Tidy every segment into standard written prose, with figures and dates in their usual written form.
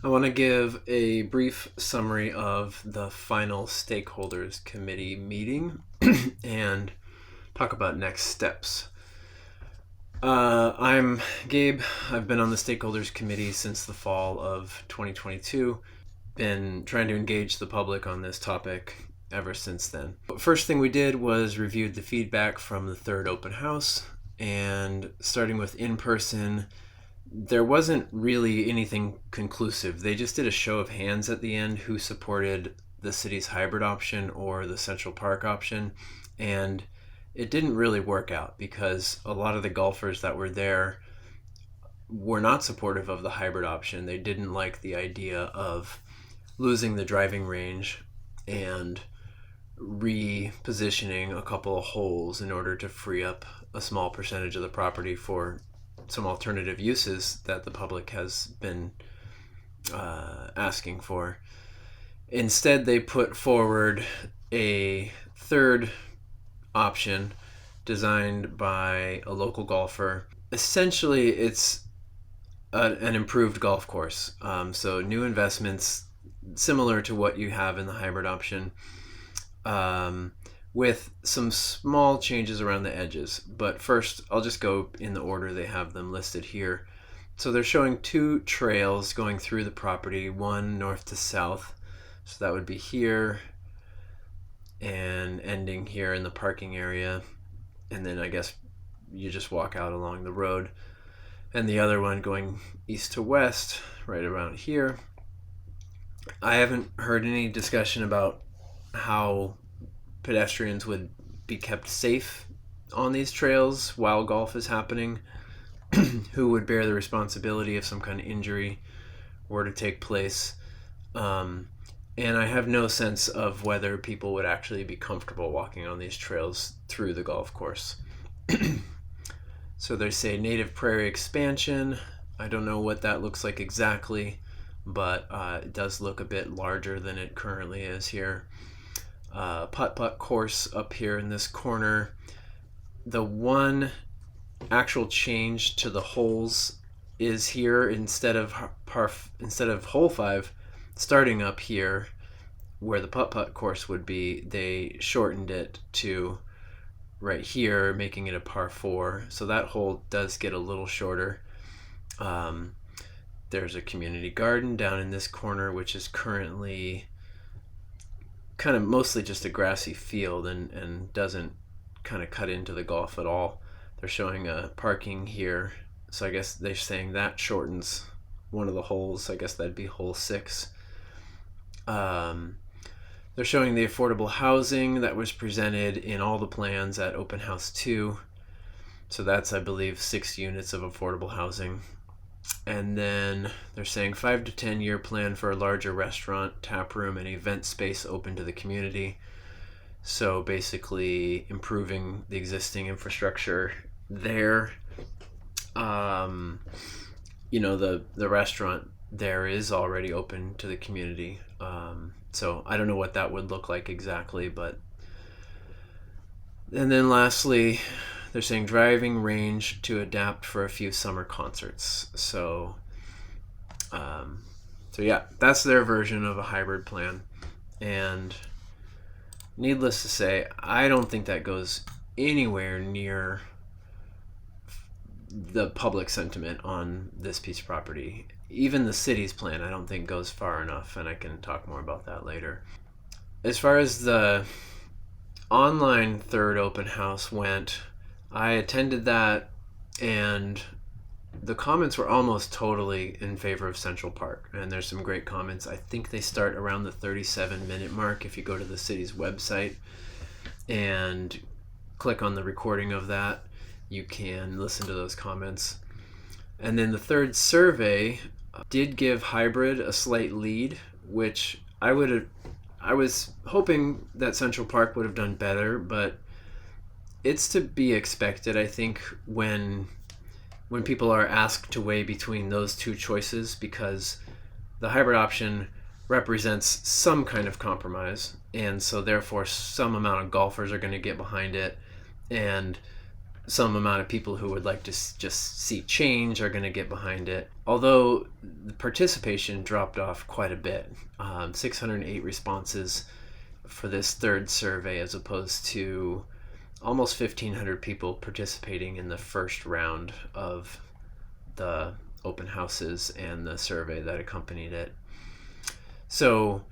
I want to give a brief summary of the final stakeholders committee meeting and talk about next steps. I'm Gabe. I've been on the stakeholders committee since the fall of 2022. Been trying to engage the public on this topic ever since then. First thing we did was reviewed the feedback from the third open house, and starting with in-person, there wasn't really anything conclusive. They just did a show of hands at the end who supported the city's hybrid option or the Central Park option, and it didn't really work out because a lot of the golfers that were there were not supportive of the hybrid option. They didn't like the idea of losing the driving range and repositioning a couple of holes in order to free up a small percentage of the property for some alternative uses that the public has been asking for. Instead, they put forward a third option designed by a local golfer. Essentially, it's an improved golf course. So new investments similar to what you have in the hybrid option, with some small changes around the edges. But first, I'll just go in the order they have them listed here. So they're showing two trails going through the property, one north to south. So that would be here and ending here in the parking area. And then I guess you just walk out along the road. And the other one going east to west, right around here. I haven't heard any discussion about how pedestrians would be kept safe on these trails while golf is happening. Who would bear the responsibility if some kind of injury were to take place. And I have no sense of whether people would actually be comfortable walking on these trails through the golf course. So they say native prairie expansion. I don't know what that looks like exactly, but it does look a bit larger than it currently is here. Putt-putt course up here in this corner. The one actual change to the holes is here instead of hole 5 starting up here where the putt-putt course would be. They shortened it to right here, making it a par 4. So that hole does get a little shorter. There's a community garden down in this corner, which is currently kind of mostly just a grassy field and doesn't kind of cut into the golf at all. They're showing a parking here, so I guess they're saying that shortens one of the holes. I guess that'd be hole 6. They're showing the affordable housing that was presented in all the plans at Open House 2. So that's, I believe, 6 units of affordable housing. And then they're saying 5 to 10 year plan for a larger restaurant, tap room, and event space open to the community. So basically improving the existing infrastructure there. The restaurant there is already open to the community. So I don't know what that would look like exactly, but. And then lastly, they're saying driving range to adapt for a few summer concerts. So yeah, that's their version of a hybrid plan. And needless to say, I don't think that goes anywhere near the public sentiment on this piece of property. Even the city's plan, I don't think goes far enough, and I can talk more about that later. As far as the online third open house went, I attended that, and the comments were almost totally in favor of Central Park, and there's some great comments. I think they start around the 37-minute mark if you go to the city's website and click on the recording of that. You can listen to those comments. And then the third survey did give hybrid a slight lead, which I was hoping that Central Park would have done better, but it's to be expected, I think, when people are asked to weigh between those two choices, because the hybrid option represents some kind of compromise, and so therefore some amount of golfers are going to get behind it, and some amount of people who would like to just see change are going to get behind it. Although the participation dropped off quite a bit, 608 responses for this third survey as opposed to almost 1,500 people participating in the first round of the open houses and the survey that accompanied it. So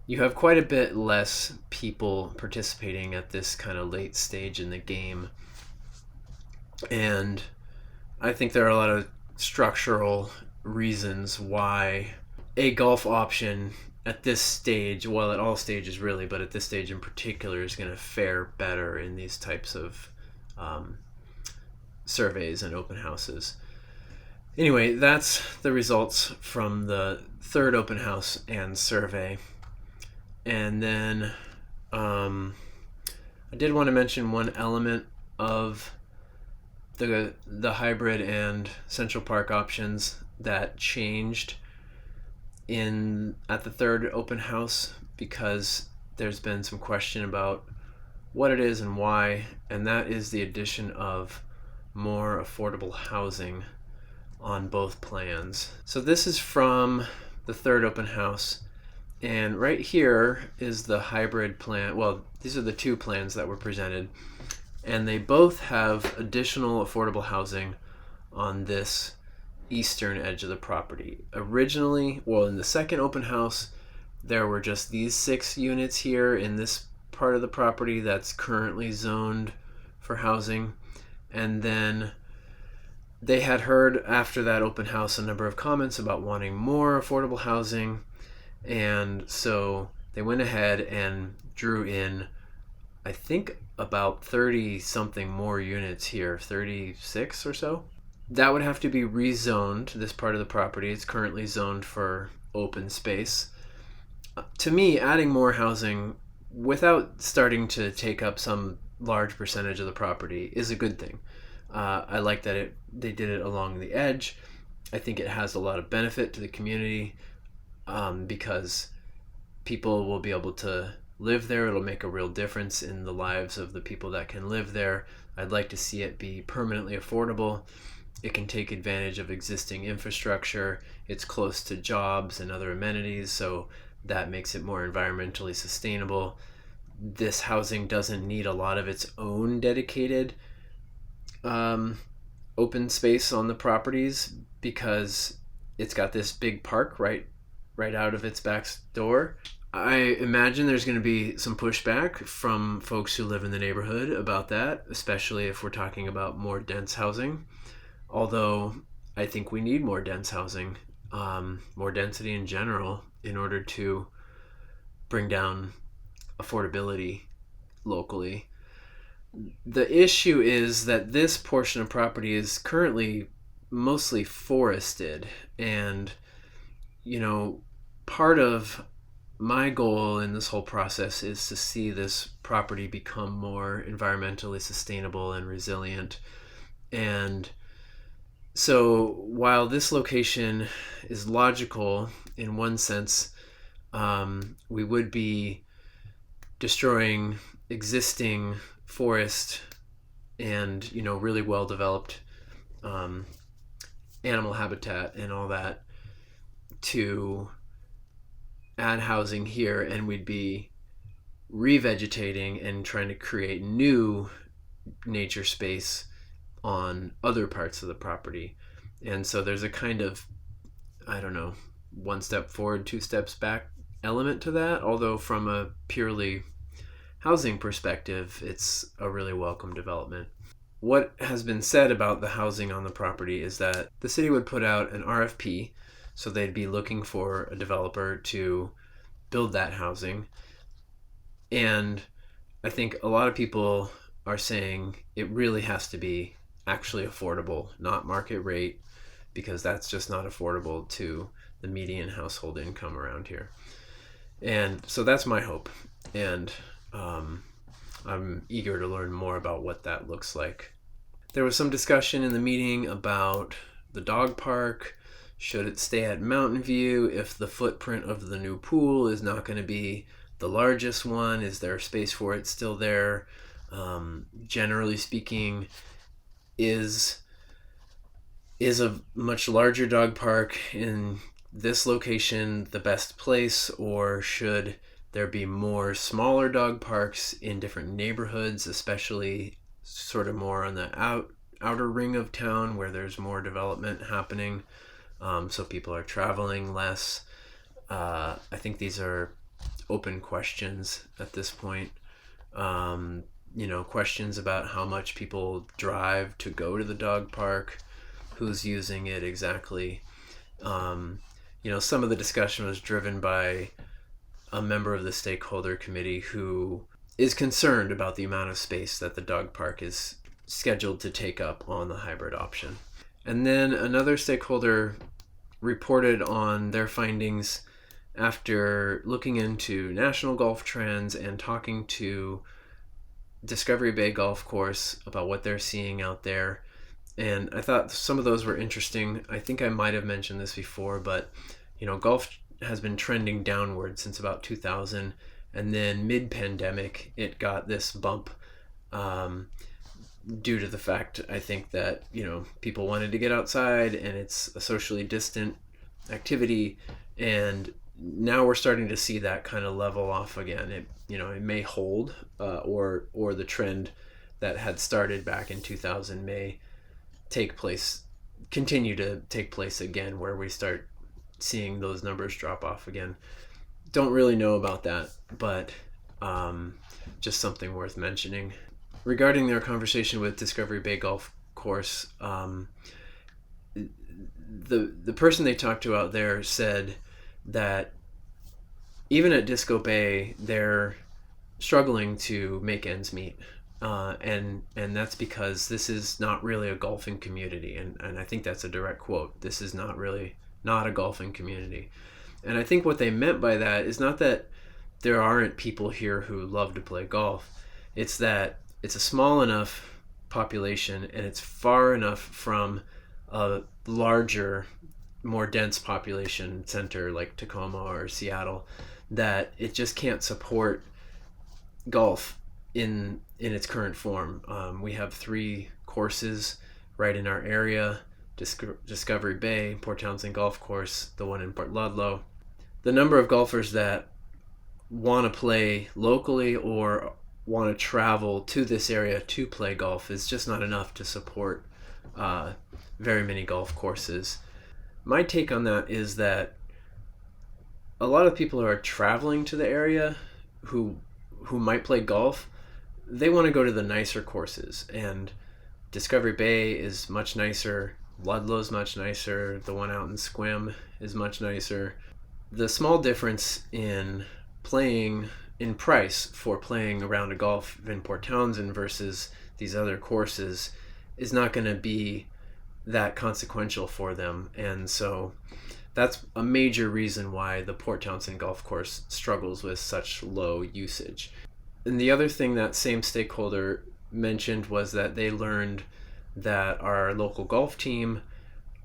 you have quite a bit less people participating at this kind of late stage in the game. And I think there are a lot of structural reasons why a golf option at this stage, well, at all stages really, but at this stage in particular, is going to fare better in these types of surveys and open houses. Anyway, that's the results from the third open house and survey. And then I did want to mention one element of the hybrid and Central Park options that changed at the third open house, because there's been some question about what it is and why, and that is the addition of more affordable housing on both plans. So this is from the third open house, and right here is the hybrid plan. Well, these are the two plans that were presented, and they both have additional affordable housing on this eastern edge of the property. Originally, well, in the second open house, there were just these 6 units here in this part of the property that's currently zoned for housing. And then they had heard after that open house a number of comments about wanting more affordable housing, and so they went ahead and drew in, I think, about 30 something more units here, 36 or so. That would have to be rezoned. This part of the property is currently zoned for open space. To me, adding more housing without starting to take up some large percentage of the property is a good thing. I like that they did it along the edge. I think it has a lot of benefit to the community because people will be able to live there. It'll make a real difference in the lives of the people that can live there. I'd like to see it be permanently affordable. It can take advantage of existing infrastructure. It's close to jobs and other amenities, so that makes it more environmentally sustainable. This housing doesn't need a lot of its own dedicated open space on the properties because it's got this big park right out of its back door. I imagine there's going to be some pushback from folks who live in the neighborhood about that, especially if we're talking about more dense housing. Although I think we need more dense housing, more density in general, in order to bring down affordability locally. The issue is that this portion of property is currently mostly forested, and part of my goal in this whole process is to see this property become more environmentally sustainable and resilient. And so while this location is logical in one sense, we would be destroying existing forest and really well developed animal habitat and all that to add housing here, and we'd be revegetating and trying to create new nature space on other parts of the property. And so there's a kind of, I don't know, 1 step forward, 2 steps back element to that, although from a purely housing perspective, it's a really welcome development. What has been said about the housing on the property is that the city would put out an RFP, so they'd be looking for a developer to build that housing. And I think a lot of people are saying it really has to be actually affordable, not market rate, because that's just not affordable to the median household income around here. And so that's my hope. And I'm eager to learn more about what that looks like. There was some discussion in the meeting about the dog park. Should it stay at Mountain View if the footprint of the new pool is not going to be the largest one? Is there space for it still there? Generally speaking, is a much larger dog park in this location the best place, or should there be more smaller dog parks in different neighborhoods, especially sort of more on the outer ring of town where there's more development happening, so people are traveling less? I think these are open questions at this point. Questions about how much people drive to go to the dog park, who's using it exactly. Some of the discussion was driven by a member of the stakeholder committee who is concerned about the amount of space that the dog park is scheduled to take up on the hybrid option. And then another stakeholder reported on their findings after looking into national golf trends and talking to Discovery Bay Golf Course about what they're seeing out there. And I thought some of those were interesting. I think I might have mentioned this before, but golf has been trending downward since about 2000, and then mid-pandemic it got this bump due to the fact, I think, that people wanted to get outside and it's a socially distant activity, and now we're starting to see that kind of level off again. It may hold, or the trend that had started back in 2000 may continue to take place again, where we start seeing those numbers drop off again. Don't really know about that, but just something worth mentioning. Regarding their conversation with Discovery Bay Golf Course, the person they talked to out there said that even at Disco Bay, they're struggling to make ends meet. And that's because this is not really a golfing community. And I think that's a direct quote. This is not a golfing community. And I think what they meant by that is not that there aren't people here who love to play golf. It's that it's a small enough population and it's far enough from a larger, more dense population center like Tacoma or Seattle that it just can't support golf in its current form. We have 3 courses right in our area: Discovery Bay, Port Townsend Golf Course, the one in Port Ludlow. The number of golfers that want to play locally or want to travel to this area to play golf is just not enough to support very many golf courses. My take on that is that a lot of people who are traveling to the area who might play golf, they want to go to the nicer courses, and Discovery Bay is much nicer, Ludlow's much nicer, the one out in Sequim is much nicer. The small difference in price for playing a round of golf in Port Townsend versus these other courses is not going to be that consequential for them, and so that's a major reason why the Port Townsend Golf Course struggles with such low usage. And the other thing that same stakeholder mentioned was that they learned that our local golf team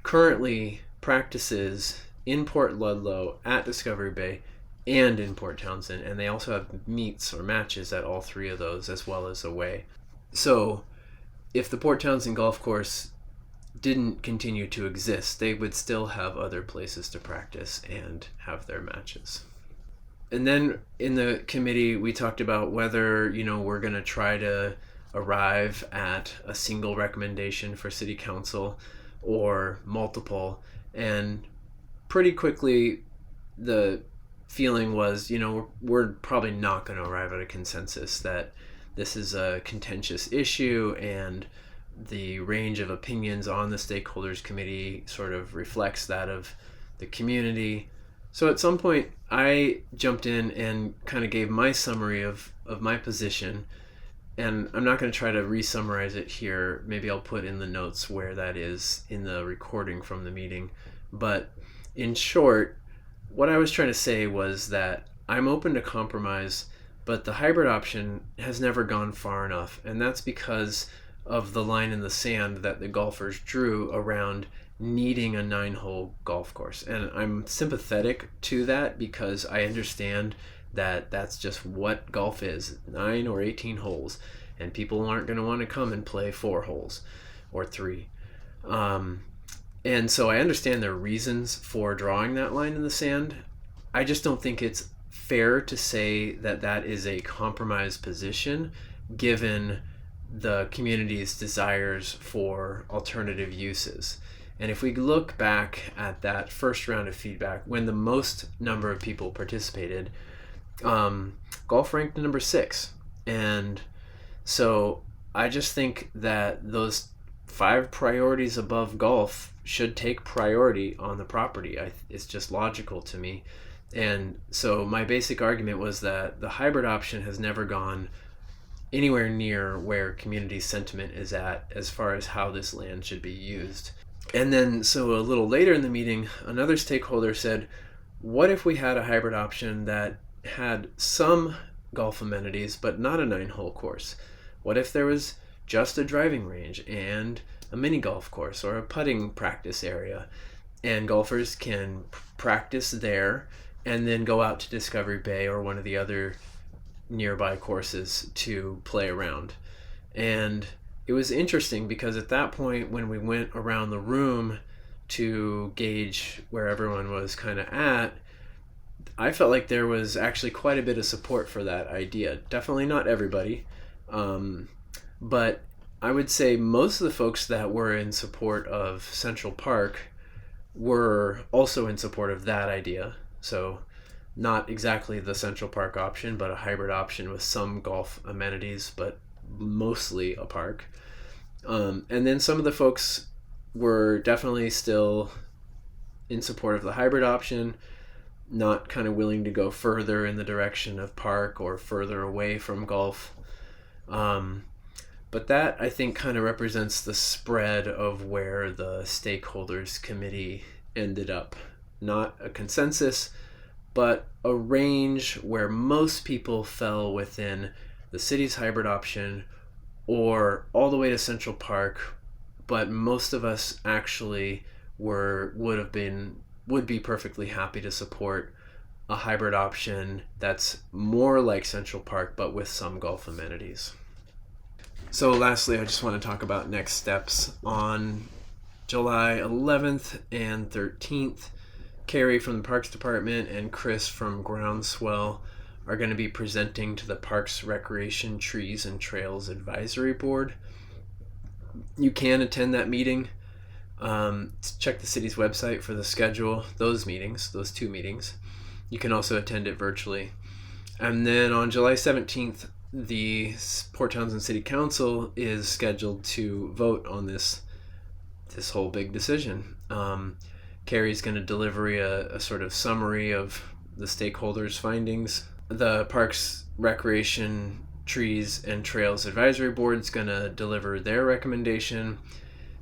currently practices in Port Ludlow, at Discovery Bay, and in Port Townsend, and they also have meets or matches at all 3 of those, as well as away. So if the Port Townsend Golf Course didn't continue to exist, they would still have other places to practice and have their matches. And then in the committee, we talked about whether, we're going to try to arrive at a single recommendation for city council or multiple. And pretty quickly, the feeling was, we're probably not going to arrive at a consensus, that this is a contentious issue and the range of opinions on the stakeholders committee sort of reflects that of the community. So at some point, I jumped in and kind of gave my summary of my position, and I'm not going to try to re-summarize it here. Maybe I'll put in the notes where that is in the recording from the meeting. But in short, what I was trying to say was that I'm open to compromise, but the hybrid option has never gone far enough, and that's because of the line in the sand that the golfers drew around needing a 9-hole golf course. And I'm sympathetic to that because I understand that that's just what golf is, 9 or 18 holes, and people aren't going to want to come and play 4 holes. or 3. And so I understand their reasons for drawing that line in the sand. I just don't think it's fair to say that that is a compromised position given the community's desires for alternative uses. And if we look back at that first round of feedback, when the most number of people participated, golf ranked number 6. And so I just think that those 5 priorities above golf should take priority on the property. It's just logical to me. And so my basic argument was that the hybrid option has never gone anywhere near where community sentiment is at as far as how this land should be used. And then, so a little later in the meeting, another stakeholder said, what if we had a hybrid option that had some golf amenities, but not a 9-hole course? What if there was just a driving range and a mini golf course or a putting practice area, and golfers can practice there and then go out to Discovery Bay or one of the other nearby courses to play around? And it was interesting because at that point, when we went around the room to gauge where everyone was kind of at, I felt like there was actually quite a bit of support for that idea. Definitely not everybody, but I would say most of the folks that were in support of Central Park were also in support of that idea. So not exactly the Central Park option, but a hybrid option with some golf amenities, but mostly a park. And then some of the folks were definitely still in support of the hybrid option, not kind of willing to go further in the direction of park or further away from golf. But that, I think, kind of represents the spread of where the stakeholders committee ended up. Not a consensus, but a range where most people fell within the city's hybrid option or all the way to Central Park, but most of us actually would be perfectly happy to support a hybrid option that's more like Central Park but with some golf amenities. So lastly, I just want to talk about next steps. On July 11th and 13th, Carrie from the Parks Department and Chris from Groundswell are going to be presenting to the Parks, Recreation, Trees, and Trails Advisory Board. You can attend that meeting. Check the city's website for the schedule, those 2 meetings. You can also attend it virtually. And then on July 17th, the Port Townsend City Council is scheduled to vote on this whole big decision. Carrie's going to deliver a sort of summary of the stakeholders' findings. The Parks, Recreation, Trees, and Trails Advisory Board is going to deliver their recommendation.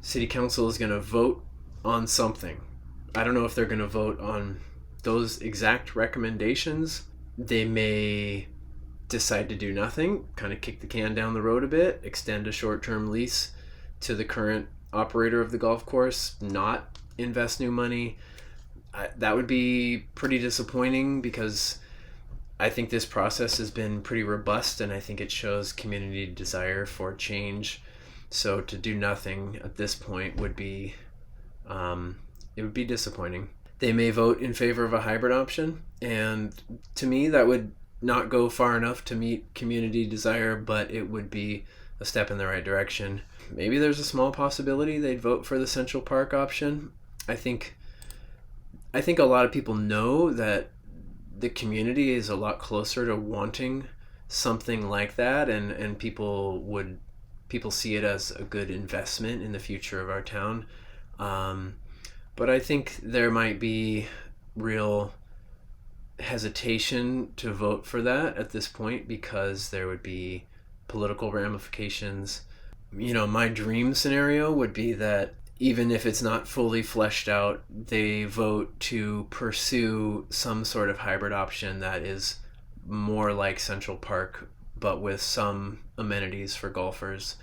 City Council is going to vote on something. I don't know if they're going to vote on those exact recommendations. They may decide to do nothing, kind of kick the can down the road a bit, extend a short-term lease to the current operator of the golf course, not invest new money. That would be pretty disappointing because I think this process has been pretty robust and I think it shows community desire for change. So to do nothing at this point would be it would be disappointing. They may vote in favor of a hybrid option, and to me that would not go far enough to meet community desire, but it would be a step in the right direction. Maybe there's a small possibility they'd vote for the Central Park option. I think a lot of people know that the community is a lot closer to wanting something like that, and people see it as a good investment in the future of our town. But I think there might be real hesitation to vote for that at this point because there would be political ramifications. My dream scenario would be that even if it's not fully fleshed out, they vote to pursue some sort of hybrid option that is more like Central Park but with some amenities for golfers,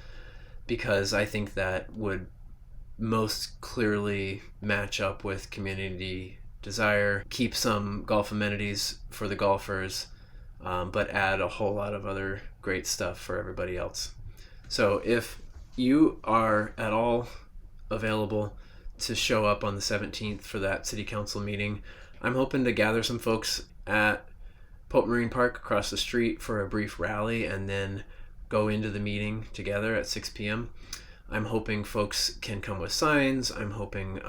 because I think that would most clearly match up with community desire, keep some golf amenities for the golfers, but add a whole lot of other great stuff for everybody else. So if you are at all available to show up on the 17th for that city council meeting, I'm hoping to gather some folks at Pope Marine Park across the street for a brief rally and then go into the meeting together at 6 p.m. I'm hoping folks can come with signs. I'm hoping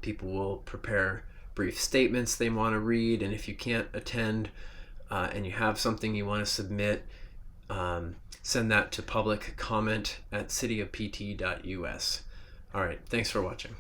people will prepare brief statements they want to read. And if you can't attend and you have something you want to submit, send that to public comment at cityofpt.us. All right, thanks for watching.